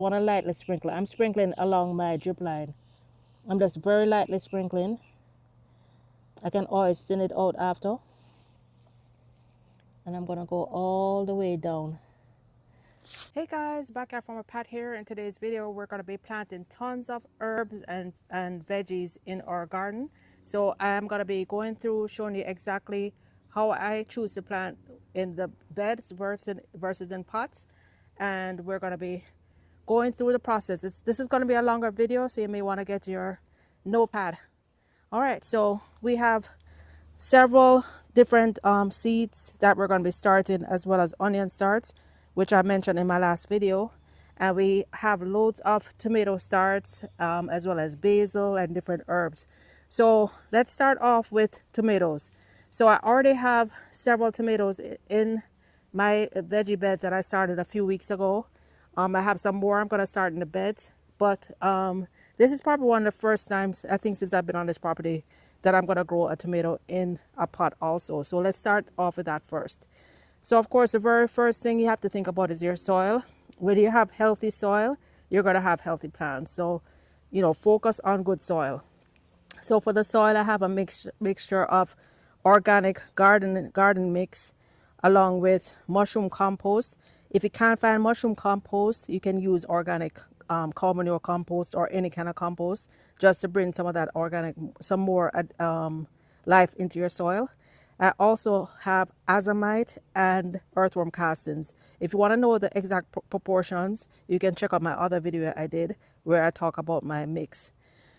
Want to lightly sprinkle. I'm sprinkling along my drip line. I'm just very lightly sprinkling. I can always thin it out after. And I'm gonna go all the way down. Hey guys, back out from a pat here. In today's video, we're gonna be planting tons of herbs and veggies in our garden. So I'm gonna be going through showing you exactly how I choose to plant in the beds versus in pots. And we're gonna be going through the process. This is gonna be a longer video, so you may wanna get your notepad. All right, so we have several different seeds that we're going to be starting, as well as onion starts, which I mentioned in my last video. And we have loads of tomato starts, as well as basil and different herbs. So let's start off with tomatoes. So I already have several tomatoes in my veggie beds that I started a few weeks ago. I have some more I'm going to start in the beds, but this is probably one of the first times, I think, since I've been on this property that I'm going to grow a tomato in a pot also. So let's start off with that first. So of course, the very first thing you have to think about is your soil. When you have healthy soil, you're going to have healthy plants. So, focus on good soil. So for the soil, I have a mixture of organic garden mix along with mushroom compost. If you can't find mushroom compost, you can use organic cow manure compost or any kind of compost, just to bring some of that some more life into your soil. I also have azomite and earthworm castings. If you want to know the exact proportions, you can check out my other video I did where I talk about my mix.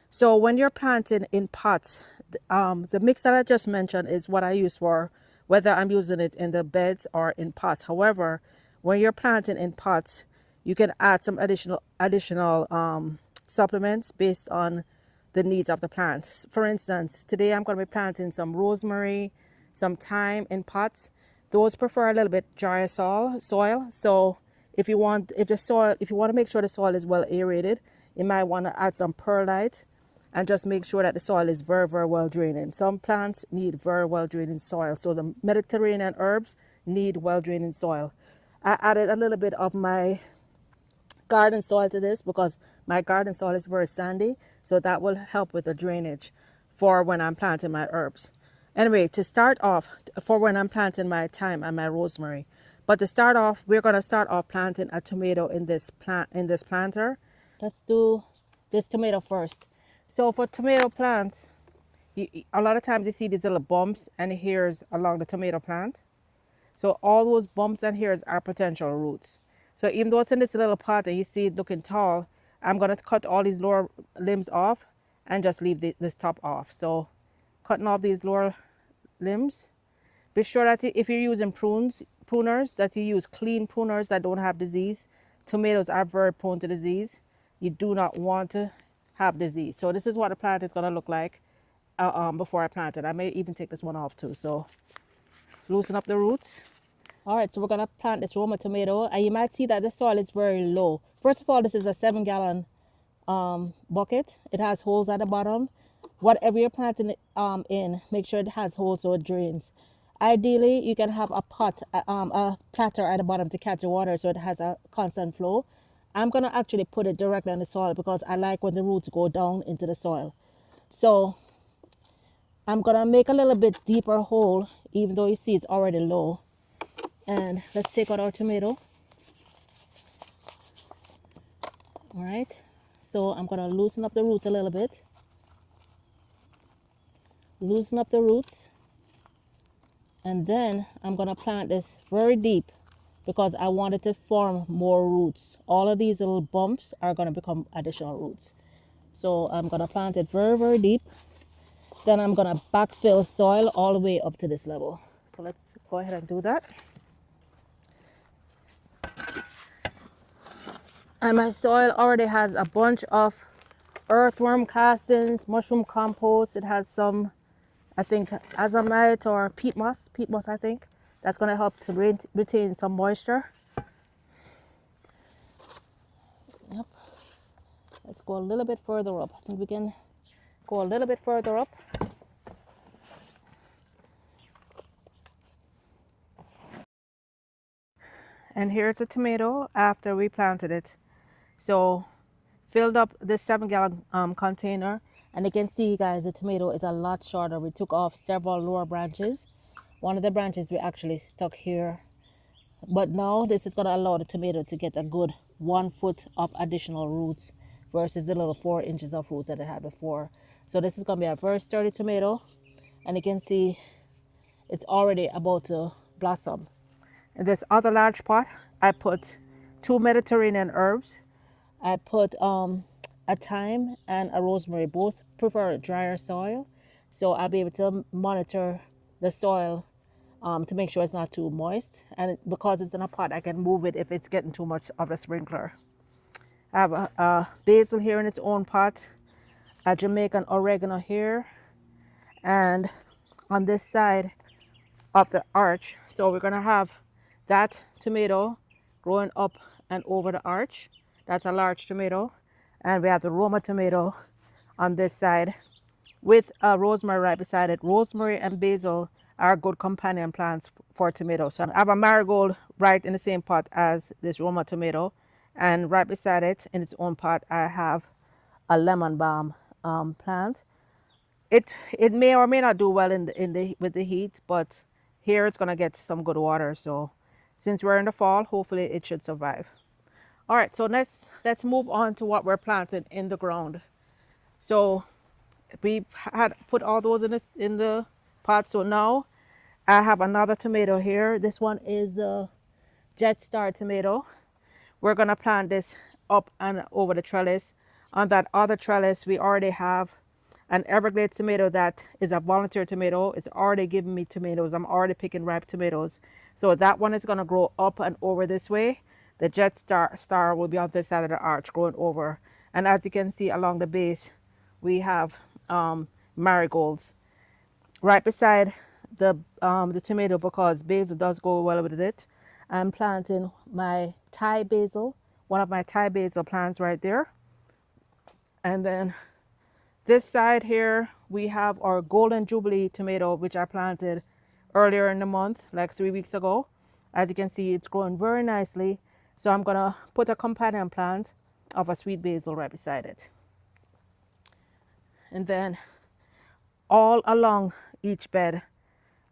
So when you're planting in pots, the mix that I just mentioned is what I use for whether I'm using it in the beds or in pots. However, when you're planting in pots, you can add some additional supplements based on the needs of the plant. For instance, today I'm going to be planting some rosemary, some thyme in pots. Those prefer a little bit drier soil. So if you want to make sure the soil is well aerated, you might want to add some perlite and just make sure that the soil is very, very well draining. Some plants need very well draining soil. So the Mediterranean herbs need well draining soil. I added a little bit of my garden soil to this because my garden soil is very sandy. So that will help with the drainage for when I'm planting my herbs. Anyway, to start off, for when I'm planting my thyme and my rosemary. But to start off, we're going to start off planting a tomato in this planter. Let's do this tomato first. So for tomato plants, a lot of times you see these little bumps and hairs along the tomato plant. So all those bumps and hairs are potential roots. So even though it's in this little pot and you see it looking tall, I'm going to cut all these lower limbs off and just leave this top off. So cutting off these lower limbs. Be sure that if you're using pruners, that you use clean pruners that don't have disease. Tomatoes are very prone to disease. You do not want to have disease. So this is what the plant is going to look like before I plant it. I may even take this one off too. So loosen up the roots. All right, so we're going to plant this Roma tomato, and you might see that the soil is very low. First of all, this is a 7-gallon bucket. It has holes at the bottom. Whatever you're planting it in, make sure it has holes so it drains. Ideally, you can have a platter at the bottom to catch the water so it has a constant flow. I'm going to actually put it directly on the soil because I like when the roots go down into the soil. So I'm going to make a little bit deeper hole, even though you see it's already low. And let's take out our tomato. All right. So I'm going to loosen up the roots a little bit. Loosen up the roots. And then I'm going to plant this very deep because I want it to form more roots. All of these little bumps are going to become additional roots. So I'm going to plant it very, very deep. Then I'm going to backfill soil all the way up to this level. So let's go ahead and do that. And my soil already has a bunch of earthworm castings, mushroom compost. It has some, I think, azomite or peat moss, I think. That's going to help to retain some moisture. Yep. Let's go a little bit further up. I think we can go a little bit further up. And here's a tomato after we planted it So filled up this 7-gallon container, and you can see, guys, the tomato is a lot shorter. We took off several lower branches. One of the branches we actually stuck here, but now this is going to allow the tomato to get a good 1 foot of additional roots versus the little 4 inches of roots that it had before. So this is going to be a very sturdy tomato, and you can see it's already about to blossom. In this other large pot, I put 2 Mediterranean herbs. I put a thyme and a rosemary. Both prefer drier soil, so I'll be able to monitor the soil to make sure it's not too moist. And because it's in a pot, I can move it if it's getting too much of a sprinkler. I have a basil here in its own pot, a Jamaican oregano here, and on this side of the arch. So we're gonna have that tomato growing up and over the arch. That's a large tomato. And we have the Roma tomato on this side with rosemary right beside it. Rosemary and basil are good companion plants for tomatoes. So I have a marigold right in the same pot as this Roma tomato, and right beside it in its own pot I have a lemon balm plant. It may or may not do well with the heat, but here it's gonna get some good water. So since we're in the fall, hopefully it should survive. All right, so let's move on to what we're planting in the ground. So we had put all those in the pot. So now I have another tomato here. This one is a Jet Star tomato. We're gonna plant this up and over the trellis. On that other trellis, we already have an Everglades tomato that is a volunteer tomato. It's already giving me tomatoes. I'm already picking ripe tomatoes. So that one is gonna grow up and over this way. The Jet Star will be on this side of the arch growing over. And as you can see along the base, we have marigolds right beside the tomato, because basil does go well with it. I'm planting my Thai basil, one of my Thai basil plants right there. And then this side here, we have our Golden Jubilee tomato, which I planted earlier in the month, like 3 weeks ago. As you can see, it's growing very nicely. So I'm gonna put a companion plant of a sweet basil right beside it. And then all along each bed,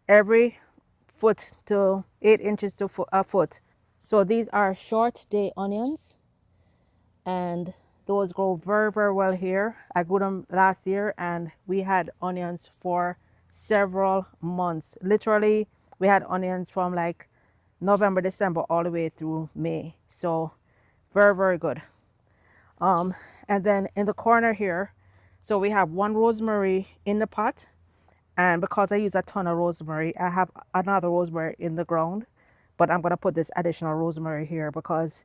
every foot to 8 inches to a foot. So these are short day onions, and those grow very, very well here. I grew them last year and we had onions for several months. Literally, we had onions from like November, December, all the way through May. So very, very good. And then in the corner here, so we have one rosemary in the pot. And because I use a ton of rosemary, I have another rosemary in the ground. But I'm going to put this additional rosemary here because,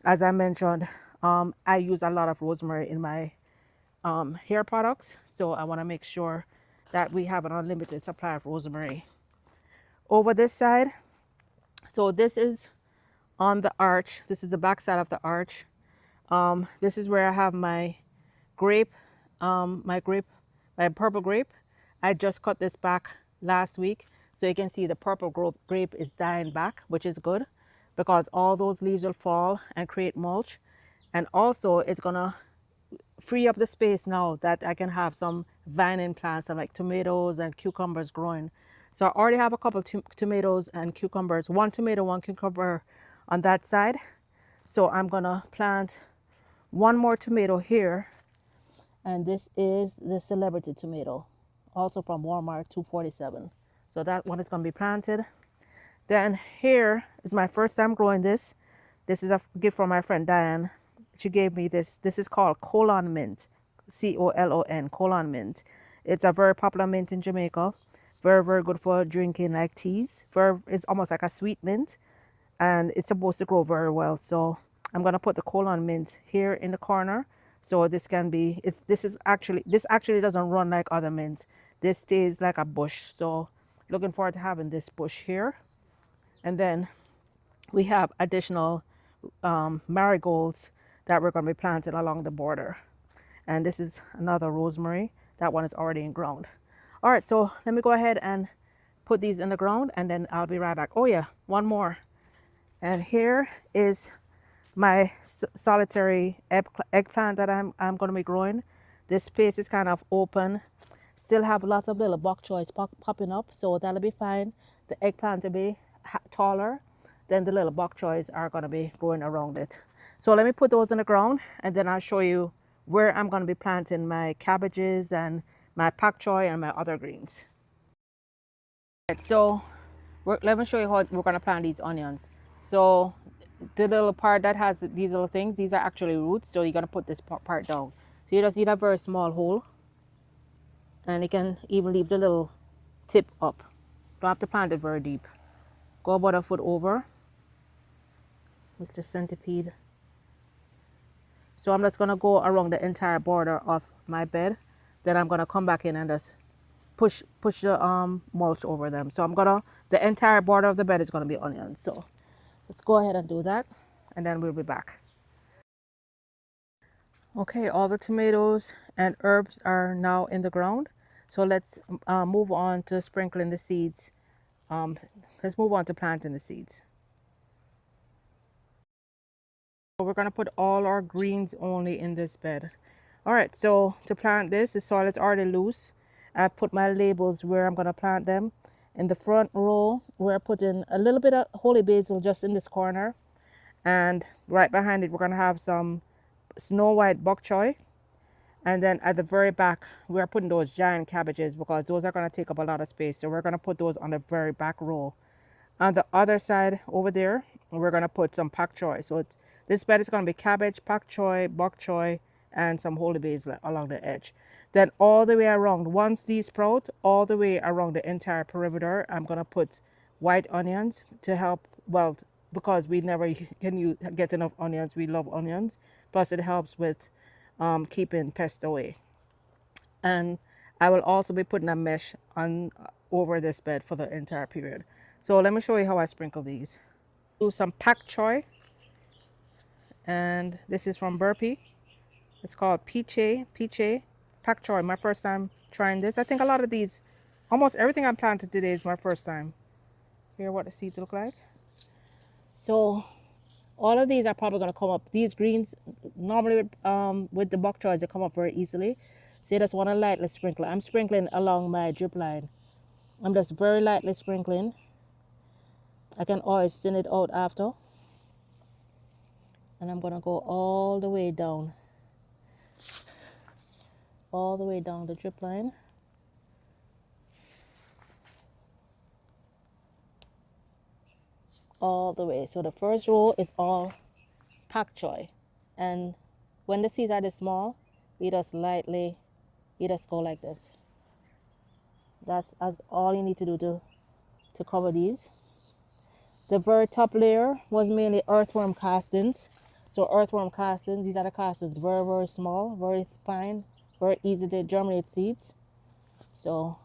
as I mentioned, I use a lot of rosemary in my hair products. So I want to make sure that we have an unlimited supply of rosemary. Over this side, so this is on the arch. This is the back side of the arch. This is where I have my grape, my purple grape. I just cut this back last week. So you can see the purple grape is dying back, which is good because all those leaves will fall and create mulch. And also it's gonna free up the space now that I can have some vining plants like tomatoes and cucumbers growing. So I already have a couple tomatoes and cucumbers, one tomato, one cucumber on that side. So I'm gonna plant one more tomato here. And this is the Celebrity tomato, also from Walmart, $2.47. So that one is gonna be planted. Then here is my first time growing this. This is a gift from my friend Diane. She gave me this. This is called Colon mint, C-O-L-O-N, Colon mint. It's a very popular mint in Jamaica. Very, very good for drinking like teas. It's almost like a sweet mint, and it's supposed to grow very well. So I'm gonna put the Colon mint here in the corner. So this can be, this actually doesn't run like other mints. This stays like a bush. So looking forward to having this bush here. And then we have additional marigolds that we're going to be planting along the border. And this is another rosemary. That one is already in ground. All right, so let me go ahead and put these in the ground and then I'll be right back. Oh yeah, one more. And here is my solitary eggplant that I'm going to be growing. This space is kind of open. Still have lots of little bok choys popping up, so that'll be fine. The eggplant will be taller, then the little bok choys are going to be growing around it. So let me put those in the ground, and then I'll show you where I'm going to be planting my cabbages and my pak choy and my other greens. Right, so let me show you how we're going to plant these onions. So the little part that has these little things, these are actually roots. So you're going to put this part down. So you just need a very small hole, and you can even leave the little tip up. Don't have to plant it very deep. Go about a foot over, Mr. Centipede. So I'm just going to go around the entire border of my bed. Then I'm going to come back in and just push the mulch over them. So the entire border of the bed is going to be onions. So let's go ahead and do that, and then we'll be back. Okay, all the tomatoes and herbs are now in the ground. So let's move on to sprinkling the seeds. Let's move on to planting the seeds. We're going to put all our greens only in this bed. All right, so to plant this, the soil is already loose. I've put my labels where I'm going to plant them. In the front row, we're putting a little bit of holy basil just in this corner. And right behind it, we're going to have some snow white bok choy. And then at the very back, we're putting those giant cabbages because those are going to take up a lot of space. So we're going to put those on the very back row. On the other side over there, we're going to put some pak choy. So this bed is going to be cabbage, pak choy, bok choy, and some holy basil along the edge. Then all the way around, once these sprout, all the way around the entire perimeter, I'm going to put white onions to help, well, because we never can get enough onions. We love onions. Plus it helps with keeping pests away. And I will also be putting a mesh on over this bed for the entire period. So let me show you how I sprinkle these. Do some pak choy, and this is from Burpee. It's called Peachy pak choy. My first time trying this. I think a lot of these, almost everything I planted today is my first time. Here what the seeds look like. So all of these are probably going to come up. These greens normally with the bok choys, they come up very easily. So you just want to lightly sprinkle. I'm sprinkling along my drip line. I'm just very lightly sprinkling. I can always thin it out after. And I'm going to go all the way down the drip line. All the way. So the first row is all pak choy. And when the seeds are this small, you just go like this. That's all you need to do to cover these. The very top layer was mainly earthworm castings. So earthworm castings, these are the castings, very, very small, very fine, very easy to germinate seeds. So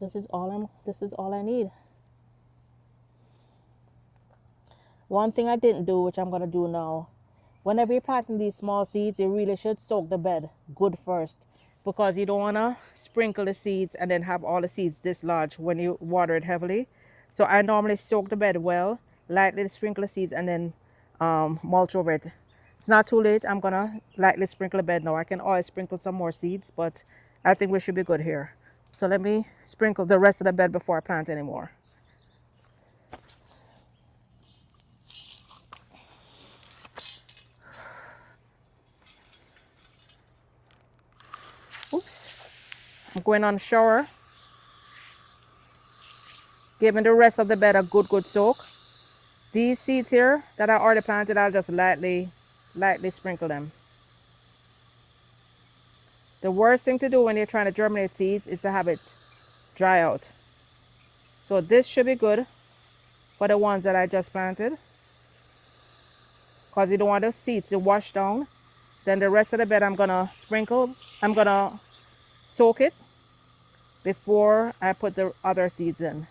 this is all I need. One thing I didn't do, which I'm going to do now, whenever you're planting these small seeds, you really should soak the bed good first, because you don't want to sprinkle the seeds and then have all the seeds dislodge when you water it heavily. So I normally soak the bed well, lightly sprinkle the seeds, and then mulch over it. It's not too late. I'm going to lightly sprinkle the bed now. I can always sprinkle some more seeds, but I think we should be good here. So let me sprinkle the rest of the bed before I plant anymore. Oops. I'm going on the shower, giving the rest of the bed a good soak. These seeds here that I already planted, I'll just lightly sprinkle them. The worst thing to do when you're trying to germinate seeds is to have it dry out. So this should be good for the ones that I just planted, because you don't want the seeds to wash down. Then the rest of the bed I'm gonna soak it before I put the other seeds in.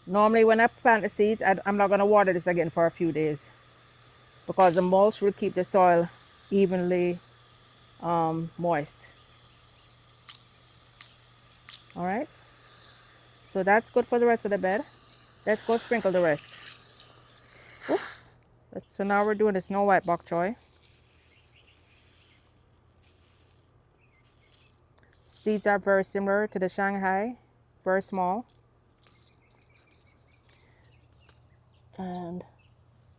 Normally when I plant the seeds, I'm not gonna water this again for a few days, because the mulch will keep the soil evenly moist. All right, so that's good for the rest of the bed. Let's go sprinkle the rest. Oops. So now we're doing the snow white bok choy. Seeds are very similar to the Shanghai, very small. And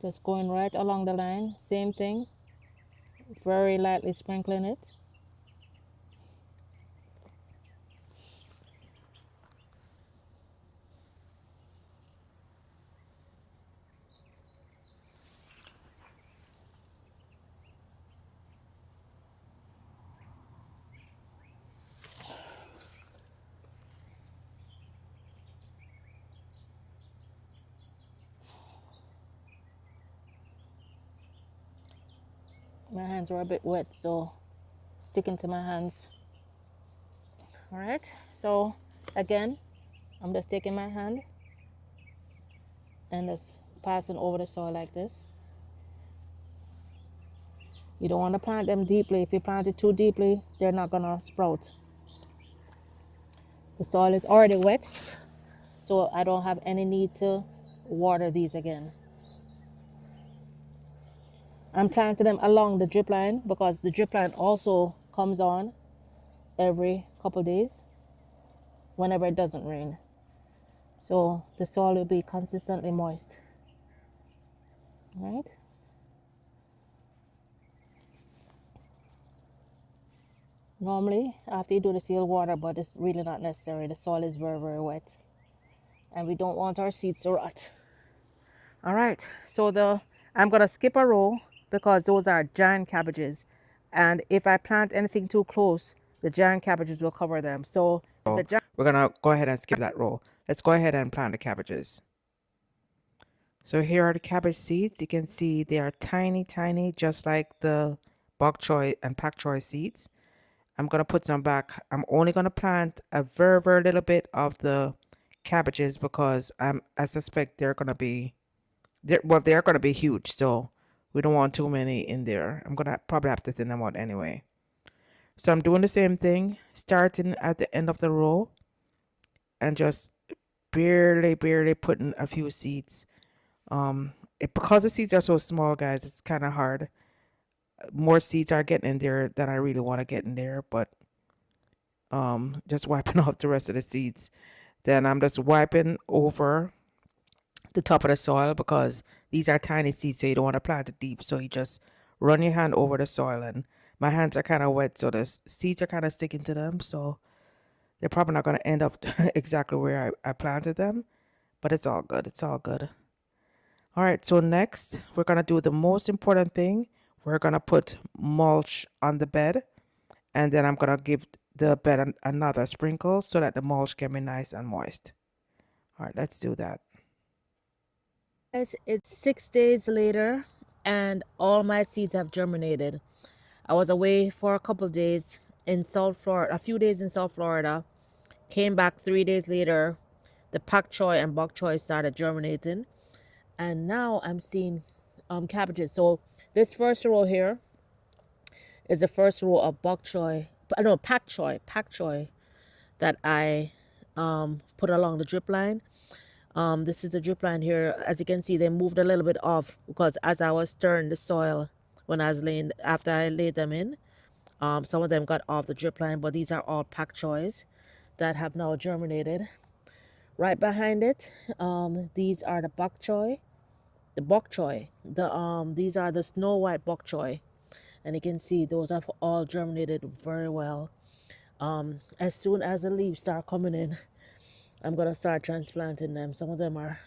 just going right along the line, same thing, very lightly sprinkling it. My hands were a bit wet, so sticking to my hands. All right, so again, I'm just taking my hand and just passing over the soil like this. You don't want to plant them deeply. If you plant it too deeply, they're not gonna sprout. The soil is already wet, so I don't have any need to water these again. I'm planting them along the drip line because the drip line also comes on every couple days whenever it doesn't rain. So the soil will be consistently moist. All right. Normally, after you do this, you'll water, but it's really not necessary. The soil is very, very wet, and we don't want our seeds to rot. All right, so I'm gonna skip a row because those are giant cabbages, and if I plant anything too close, the giant cabbages will cover them. So we're gonna go ahead and skip that row. Let's go ahead and plant the cabbages. So here are the cabbage seeds. You can see they are tiny, tiny, just like the bok choy and pak choy seeds. I'm going to put some back. I'm only going to plant a very, very little bit of the cabbages because I suspect they're going to be, they're going to be huge. So we don't want too many in there. I'm going to probably have to thin them out anyway. So I'm doing the same thing, starting at the end of the row and just barely, barely putting a few seeds. Because the seeds are so small, guys, it's kind of hard. More seeds are getting in there than I really want to get in there, but just wiping off the rest of the seeds. Then I'm just wiping over the top of the soil because these are tiny seeds, so you don't want to plant it deep. So you just run your hand over the soil, and my hands are kind of wet, so the seeds are kind of sticking to them. So they're probably not going to end up exactly where I planted them, but it's all good. It's all good. All right, so next we're going to do the most important thing. We're going to put mulch on the bed, and then I'm going to give the bed another sprinkle so that the mulch can be nice and moist. All right, let's do that. Guys, it's 6 days later and all my seeds have germinated. I was away for a couple days in South Florida, a few days in South Florida. Came back 3 days later. The pak choy and bok choy started germinating, and now I'm seeing cabbages. So this first row here is the first row of bok choy, no, pak choy that I put along the drip line. This is the drip line here. As you can see, they moved a little bit off because as I was stirring the soil when I was laying, after I laid them in, some of them got off the drip line, but these are all pak choys that have now germinated. Right behind it, these are the bok choy. These are the snow white bok choy, and you can see those have all germinated very well. As soon as the leaves start coming in, I'm gonna start transplanting them. Some of them are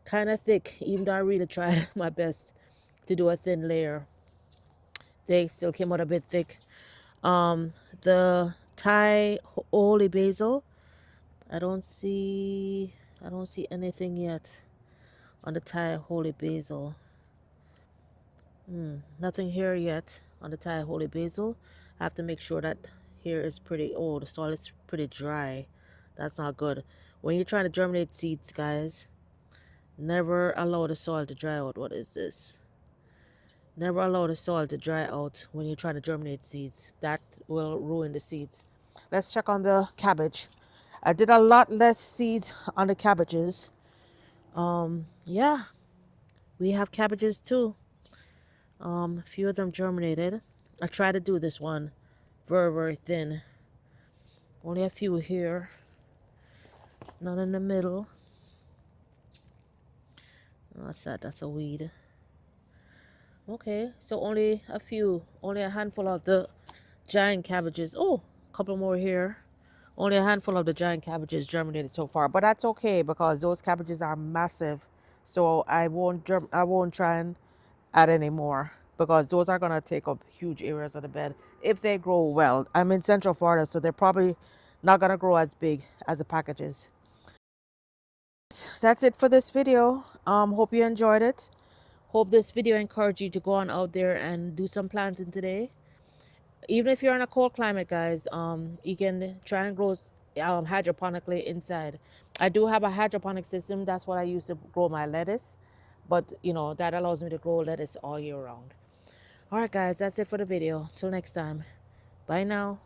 kind of thick, even though I really tried my best to do a thin layer. They still came out a bit thick. The Thai holy basil, I don't see anything yet on the Thai holy basil. Nothing here yet on the Thai holy basil. I have to make sure that here is pretty, oh, the soil is pretty dry. That's not good. When you're trying to germinate seeds, guys, never allow the soil to dry out. What is this? Never allow the soil to dry out when you're trying to germinate seeds. That will ruin the seeds. Let's check on the cabbage. I did a lot less seeds on the cabbages. Yeah, we have cabbages too. A few of them germinated. I try to do this one very, very thin. Only a few here. None in the middle. What's that? That's a weed. Okay, so only a few. Only a handful of the giant cabbages. Oh, a couple more here. Only a handful of the giant cabbages germinated so far, but that's okay because those cabbages are massive. So I won't try and add any more because those are gonna take up huge areas of the bed if they grow well. I'm in Central Florida, so they're probably not gonna grow as big as the packages. That's it for this video. Hope you enjoyed it. Hope this video encouraged you to go on out there and do some planting today. Even if you're in a cold climate, guys, you can try and grow hydroponically inside. I do have a hydroponic system. That's what I use to grow my lettuce. But, you know, that allows me to grow lettuce all year round. All right, guys, that's it for the video. Till next time. Bye now.